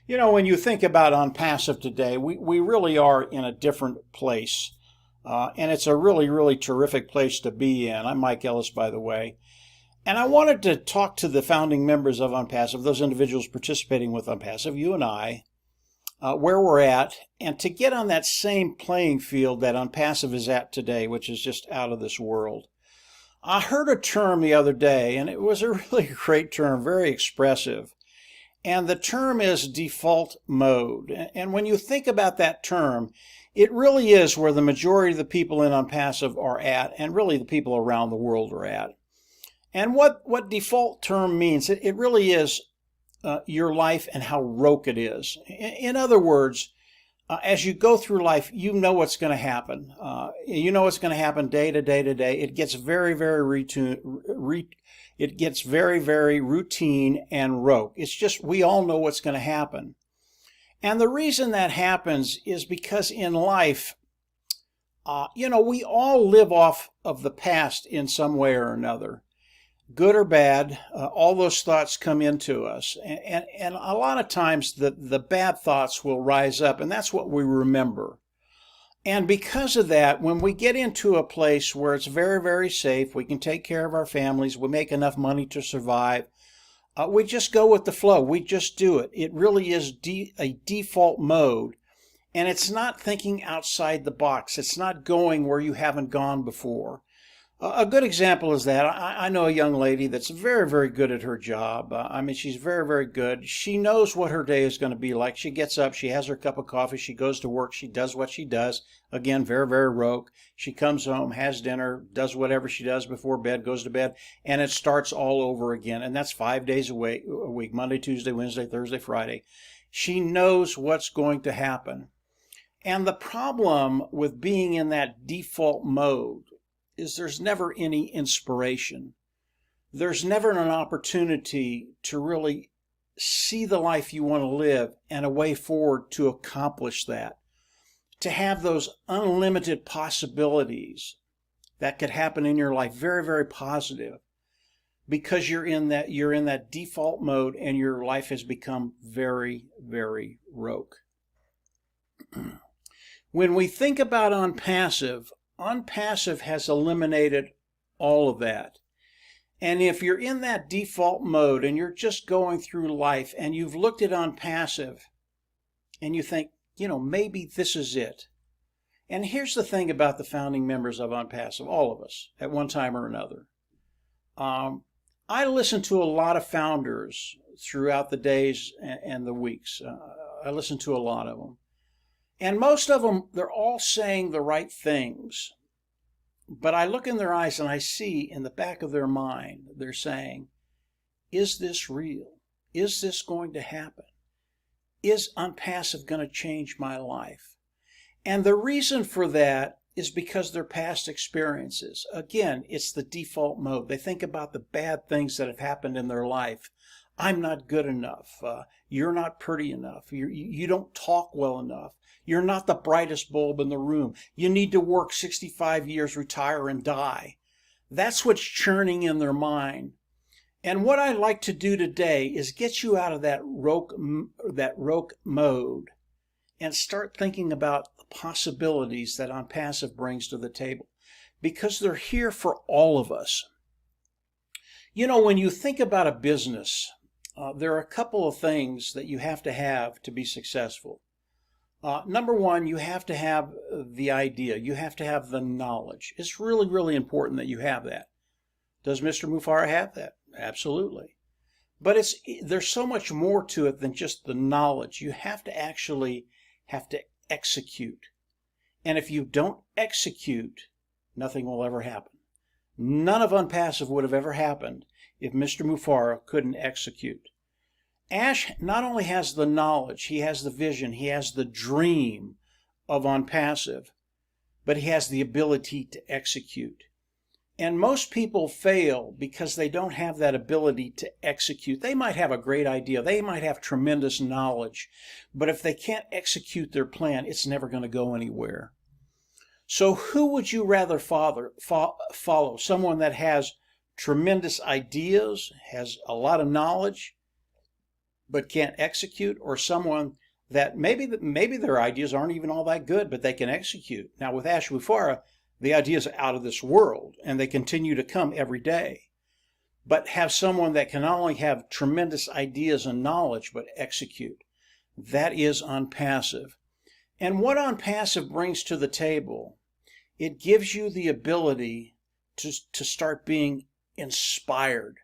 You know, when you think about OnPassive today, we really are in a different place. And it's a really, really terrific place to be in. I'm Mike Ellis, by the way. And I wanted to talk to the founding members of OnPassive, those individuals participating with OnPassive, you and I, where we're at, and to get on that same playing field that OnPassive is at today, which is just out of this world. I heard a term the other day, and it was a really great term, very expressive. And the term is default mode. And when you think about that term, it really is where the majority of the people in OnPassive are at, and really the people around the world are at. And what default term means, it really is your life and how rote it is. In other words, as you go through life, you know what's going to happen. You know what's going to happen day to day to day. It gets very, very routine and rote. It's just we all know what's going to happen. And the reason that happens is because in life, we all live off of the past in some way or another. Good or bad, all those thoughts come into us. And a lot of times the bad thoughts will rise up, and that's what we remember. And because of that, when we get into a place where it's very, very safe, we can take care of our families, we make enough money to survive, we just go with the flow. We just do it. It really is a default mode. And it's not thinking outside the box. It's not going where you haven't gone before. A good example is that I know a young lady that's very, very good at her job. She's very, very good. She knows what her day is going to be like. She gets up, she has her cup of coffee, she goes to work, she does what she does. Again, very, very rote. She comes home, has dinner, does whatever she does before bed, goes to bed, and it starts all over again. And that's 5 days a week, Monday, Tuesday, Wednesday, Thursday, Friday. She knows what's going to happen. And the problem with being in that default mode is there's never any inspiration. There's never an opportunity to really see the life you want to live and a way forward to accomplish that. To have those unlimited possibilities that could happen in your life, very, very positive, because you're in that default mode and your life has become very, very rote. When we think about OnPassive has eliminated all of that. And if you're in that default mode and you're just going through life and you've looked at OnPassive and you think, maybe this is it. And here's the thing about the founding members of OnPassive, all of us, at one time or another. I listen to a lot of founders throughout the days and the weeks. I listen to a lot of them. And most of them, they're all saying the right things. But I look in their eyes and I see in the back of their mind, they're saying, is this real? Is this going to happen? Is OnPassive going to change my life? And the reason for that is because their past experiences. Again, it's the default mode. They think about the bad things that have happened in their life. I'm not good enough. You're not pretty enough. You don't talk well enough. You're not the brightest bulb in the room. You need to work 65 years, retire, and die. That's what's churning in their mind. And what I'd like to do today is get you out of that rote mode and start thinking about the possibilities that OnPassive brings to the table, because they're here for all of us. When you think about a business, there are a couple of things that you have to be successful. Number one, you have to have the idea. You have to have the knowledge. It's really, really important that you have that. Does Mr. Mufara have that? Absolutely. But there's so much more to it than just the knowledge. You have to actually execute. And if you don't execute, nothing will ever happen. None of OnPassive would have ever happened if Mr. Mufara couldn't execute. Ash not only has the knowledge, he has the vision, he has the dream of OnPassive, but he has the ability to execute. And most people fail because they don't have that ability to execute. They might have a great idea, they might have tremendous knowledge, but if they can't execute their plan, it's never going to go anywhere. So who would you rather follow? Someone that has tremendous ideas, has a lot of knowledge, but can't execute, or someone that maybe their ideas aren't even all that good, but they can execute. Now with Ashmufara, the ideas are out of this world, and they continue to come every day. But have someone that can not only have tremendous ideas and knowledge, but execute. That is ONPASSIVE. And what ONPASSIVE brings to the table, it gives you the ability to start being inspired.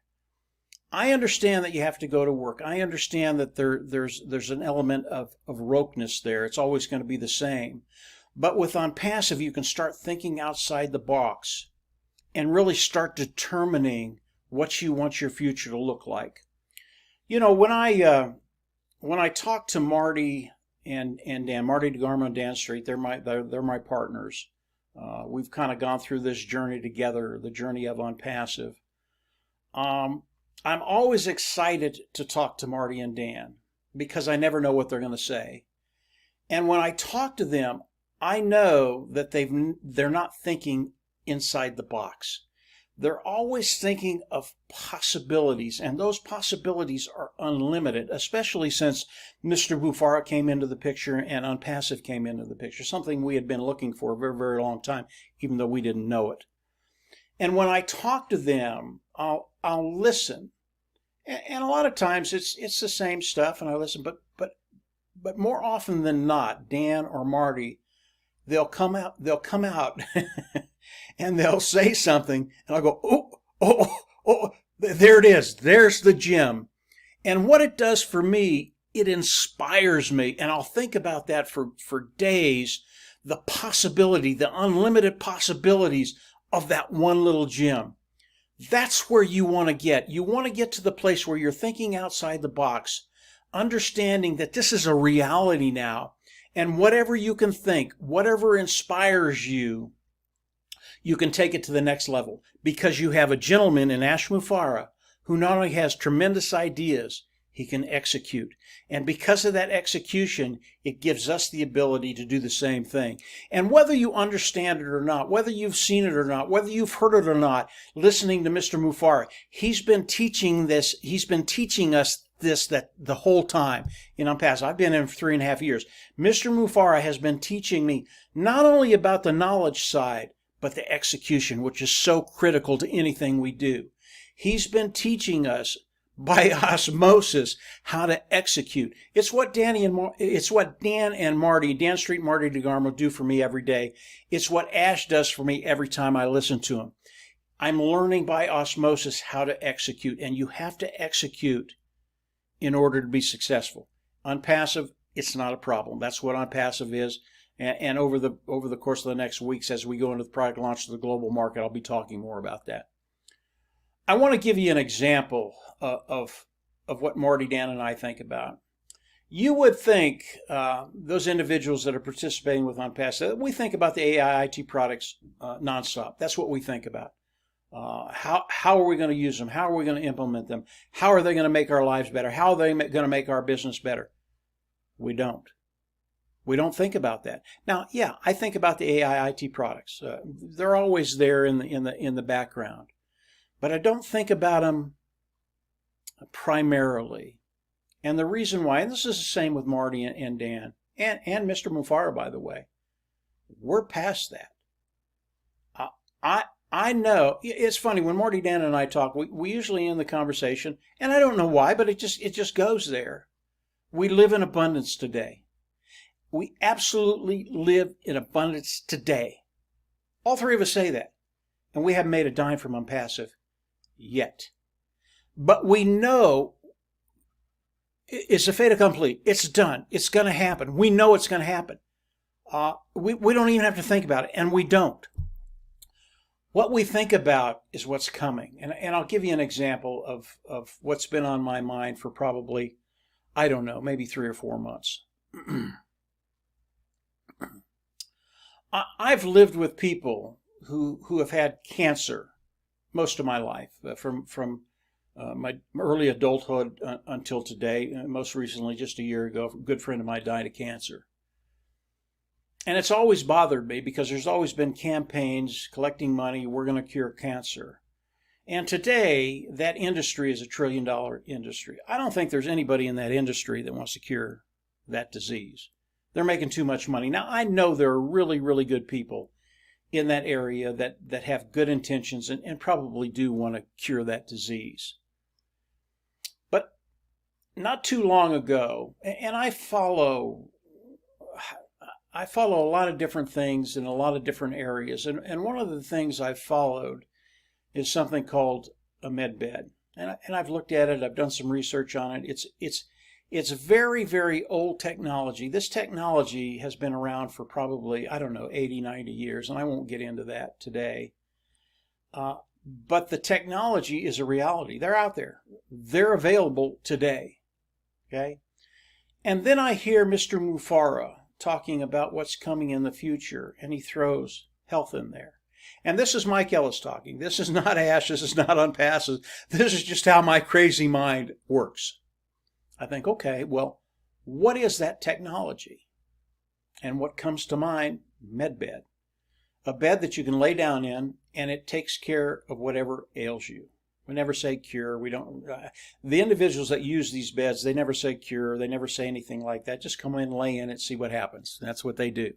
I understand that you have to go to work. I understand that there's an element of roteness there. It's always going to be the same. But with ONPASSIVE, you can start thinking outside the box and really start determining what you want your future to look like. You know, when I talk to Marty and Dan, Marty DeGarmo and Dan Street, they're my partners. We've kind of gone through this journey together, the journey of ONPASSIVE. I'm always excited to talk to Marty and Dan because I never know what they're going to say. And when I talk to them, I know that they're not thinking inside the box. They're always thinking of possibilities, and those possibilities are unlimited, especially since Mr. Bufara came into the picture and ONPASSIVE came into the picture, something we had been looking for a very, very long time, even though we didn't know it. And when I talk to them, I'll listen, and a lot of times it's the same stuff, and I listen. But more often than not, Dan or Marty, they'll come out, and they'll say something, and I'll go, oh, there it is. There's the gem. And what it does for me, it inspires me, and I'll think about that for days. The possibility, the unlimited possibilities of that one little gem. That's where you want to get. You want to get to the place where you're thinking outside the box, understanding that this is a reality now. And whatever you can think, whatever inspires you, you can take it to the next level. Because you have a gentleman in Ashmufara who not only has tremendous ideas, he can execute. And because of that execution, it gives us the ability to do the same thing. And whether you understand it or not, whether you've seen it or not, whether you've heard it or not, listening to Mr. Mufara, he's been teaching us this that the whole time in ONPASSIVE. I've been in for 3.5 years. Mr. Mufara has been teaching me not only about the knowledge side, but the execution, which is so critical to anything we do. He's been teaching us by osmosis how to execute. It's what Dan and Marty, Dan Street, Marty DeGarmo do for me every day. It's what Ash does for me every time I listen to him. I'm learning by osmosis how to execute, and you have to execute in order to be successful. ONPASSIVE, it's not a problem. That's what ONPASSIVE is. And over the course of the next weeks, as we go into the product launch to the global market, I'll be talking more about that. I want to give you an example of what Marty, Dan, and I think about. You would think those individuals that are participating with ONPASSIVE, we think about the AI IT products nonstop. That's what we think about. How are we going to use them? How are we going to implement them? How are they going to make our lives better? How are they going to make our business better? We don't. We don't think about that. Now, yeah, I think about the AI IT products. They're always there in the background, but I don't think about them primarily. And the reason why, and this is the same with Marty and Dan and Mr. Mufara, by the way, we're past that. I know it's funny when Marty, Dan, and I talk. We usually end the conversation, and I don't know why, but it just goes there. We live in abundance today. We absolutely live in abundance today. All three of us say that, and we haven't made a dime from ONPASSIVE yet. But we know it's a fait accompli. It's done. It's going to happen. We know it's going to happen. We don't even have to think about it, and we don't. What we think about is what's coming. And I'll give you an example of what's been on my mind for probably, I don't know, maybe 3 or 4 months. I've lived with people who have had cancer most of my life, from my early adulthood until today. Most recently, just a year ago, a good friend of mine died of cancer. And it's always bothered me because there's always been campaigns collecting money, we're going to cure cancer. And today, that industry is a $1 trillion industry. I don't think there's anybody in that industry that wants to cure that disease. They're making too much money. Now, I know there are really, really good people in that area that have good intentions and probably do want to cure that disease. But not too long ago, and I follow a lot of different things in a lot of different areas, and one of the things I've followed is something called a med bed, and I've looked at it. I've done some research on it. It's very, very old technology. This technology has been around for probably, I don't know, 80, 90 years, and I won't get into that today. But the technology is a reality. They're out there. They're available today. Okay? And then I hear Mr. Mufara talking about what's coming in the future, and he throws health in there. And this is Mike Ellis talking. This is not Ash. This is not ONPASSIVE. This is just how my crazy mind works. I think, okay, well, what is that technology? And what comes to mind? Med bed. A bed that you can lay down in, and it takes care of whatever ails you. We never say cure. We don't. The individuals that use these beds, they never say cure. They never say anything like that. Just come in, lay in it, see what happens. That's what they do.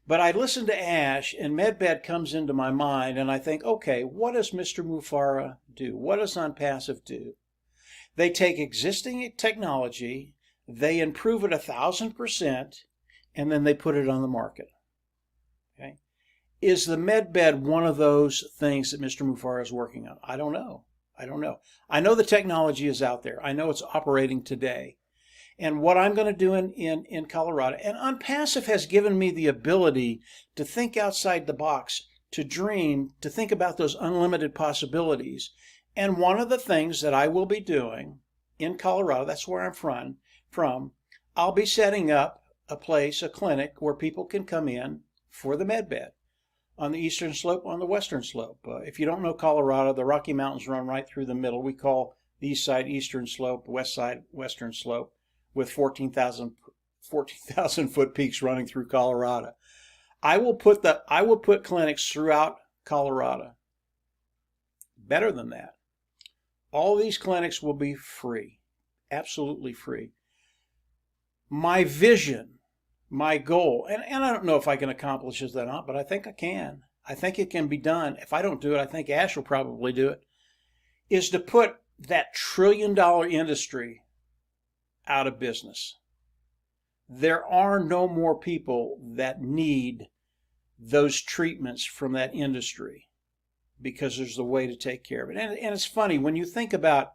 But I listen to Ash, and MedBed comes into my mind, and I think, okay, what does Mr. Mufara do? What does ONPASSIVE do? They take existing technology, they improve it 1,000%, and then they put it on the market. Okay? Is the MedBed one of those things that Mr. Mufara is working on? I don't know. I know the technology is out there. I know it's operating today. And what I'm going to do in Colorado, and ONPASSIVE has given me the ability to think outside the box, to dream, to think about those unlimited possibilities. And one of the things that I will be doing in Colorado, that's where I'm from, I'll be setting up a place, a clinic, where people can come in for the med bed on the eastern slope, on the western slope. If you don't know Colorado, the Rocky Mountains run right through the middle. We call the east side eastern slope, the west side western slope, with 14,000 foot peaks running through Colorado. I will put clinics throughout Colorado. Better than that, all these clinics will be free, absolutely free. My vision, my goal, and I don't know if I can accomplish this or not, but I think I can. I think it can be done. If I don't do it, I think Ash will probably do it, is to put that $1 trillion industry out of business. There are no more people that need those treatments from that industry, because there's a way to take care of it. And it's funny, when you think about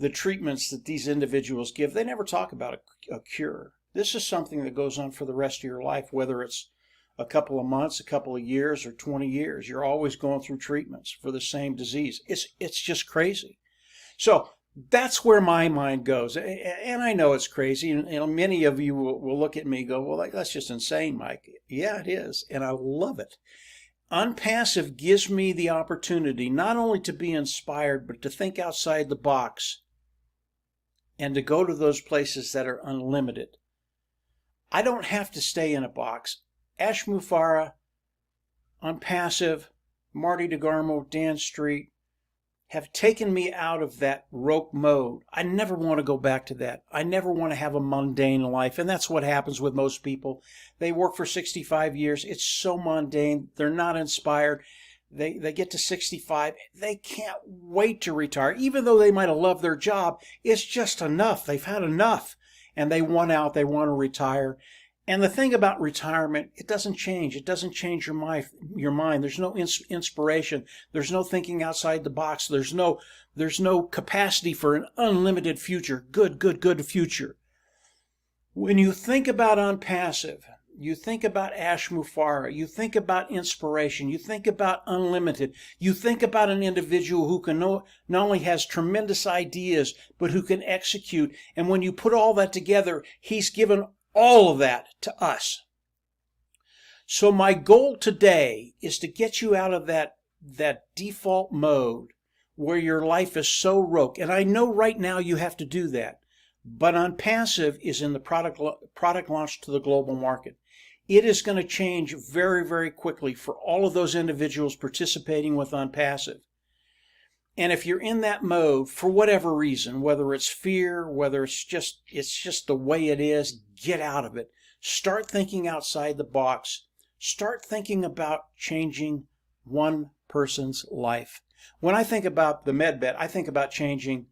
the treatments that these individuals give, they never talk about a cure. This is something that goes on for the rest of your life, whether it's a couple of months, a couple of years, or 20 years. You're always going through treatments for the same disease. It's just crazy. So that's where my mind goes. And I know it's crazy. And many of you will look at me and go, well, that's just insane, Mike. Yeah, it is. And I love it. ONPASSIVE gives me the opportunity not only to be inspired, but to think outside the box and to go to those places that are unlimited. I don't have to stay in a box. Ash Mufara, ONPASSIVE, Marty DeGarmo, Dan Street have taken me out of that rote mode. I never want to go back to that. I never want to have a mundane life. And that's what happens with most people. They work for 65 years. It's so mundane. They're not inspired. They get to 65. They can't wait to retire. Even though they might have loved their job, it's just enough. They've had enough. And they want out. They want to retire. And the thing about retirement, it doesn't change. It doesn't change your mind. There's no inspiration. There's no thinking outside the box. There's no capacity for an unlimited future. Good future. When you think about ONPASSIVE, you think about Ash Mufara, you think about inspiration, you think about unlimited, you think about an individual who can not only has tremendous ideas, but who can execute. And when you put all that together, he's given all of that to us. So my goal today is to get you out of that default mode where your life is so rote. And I know right now you have to do that. But ONPASSIVE is in the product launch to the global market. It is going to change very, very quickly for all of those individuals participating with ONPASSIVE. And if you're in that mode for whatever reason, whether it's fear, whether it's just the way it is, get out of it. Start thinking outside the box. Start thinking about changing one person's life. When I think about the MedBet, I think about changing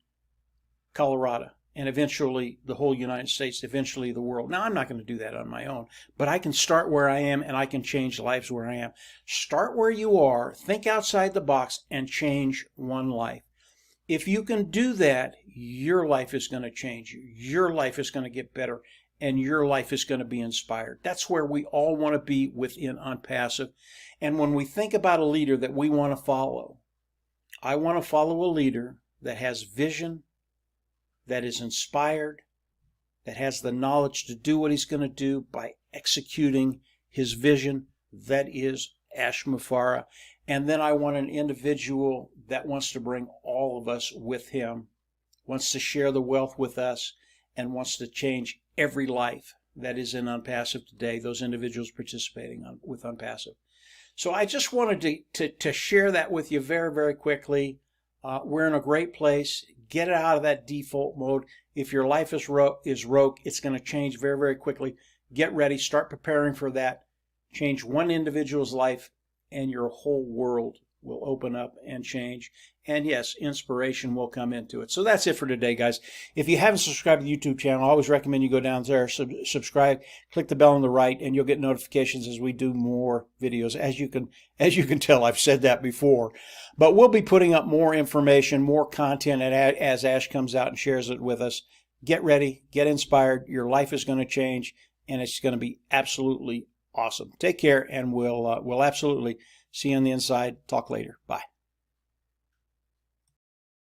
Colorado and eventually the whole United States, eventually the world. Now, I'm not going to do that on my own, but I can start where I am and I can change lives where I am. Start where you are, think outside the box, and change one life. If you can do that, your life is going to change. Your life is going to get better, and your life is going to be inspired. That's where we all want to be within ONPASSIVE. And when we think about a leader that we want to follow, I want to follow a leader that has vision, that is inspired, that has the knowledge to do what he's going to do by executing his vision. That is Ash Mufareh. And then I want an individual that wants to bring all of us with him, wants to share the wealth with us, and wants to change every life that is in ONPASSIVE today, those individuals participating with ONPASSIVE. So I just wanted to share that with you very, very quickly. We're in a great place. Get it out of that default mode. If your life is rogue, it's going to change very, very quickly. Get ready. Start preparing for that. Change one individual's life, and your whole world will open up and change. And yes, inspiration will come into it. So that's it for today, guys. If you haven't subscribed to the YouTube channel, I always recommend you go down there, subscribe, click the bell on the right, and you'll get notifications as we do more videos. As you can tell, I've said that before. But we'll be putting up more information, more content as Ash comes out and shares it with us. Get ready, get inspired. Your life is going to change, and it's going to be absolutely awesome. Take care, and we'll absolutely see you on the inside. Talk later. Bye.